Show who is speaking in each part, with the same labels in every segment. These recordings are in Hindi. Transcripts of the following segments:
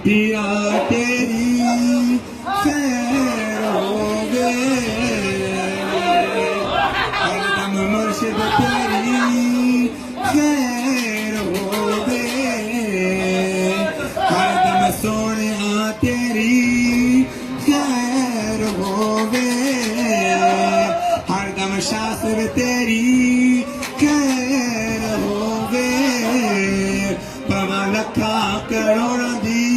Speaker 1: पिया तेरी खैर होवे हरदम मुर्शिद तेरी खैर होवे हरदम सोने तेरी खैर होवे हरदम शास्त्र तेरी खैर होवे पवा लखा करोड़ दी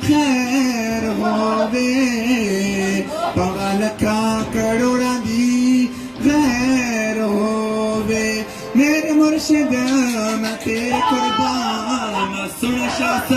Speaker 1: खैर होवे पवा लखा करोड़ा दी खैर होवे मेरे मुर्शिद मैं तेरे कुर्बान सुन शास्त्र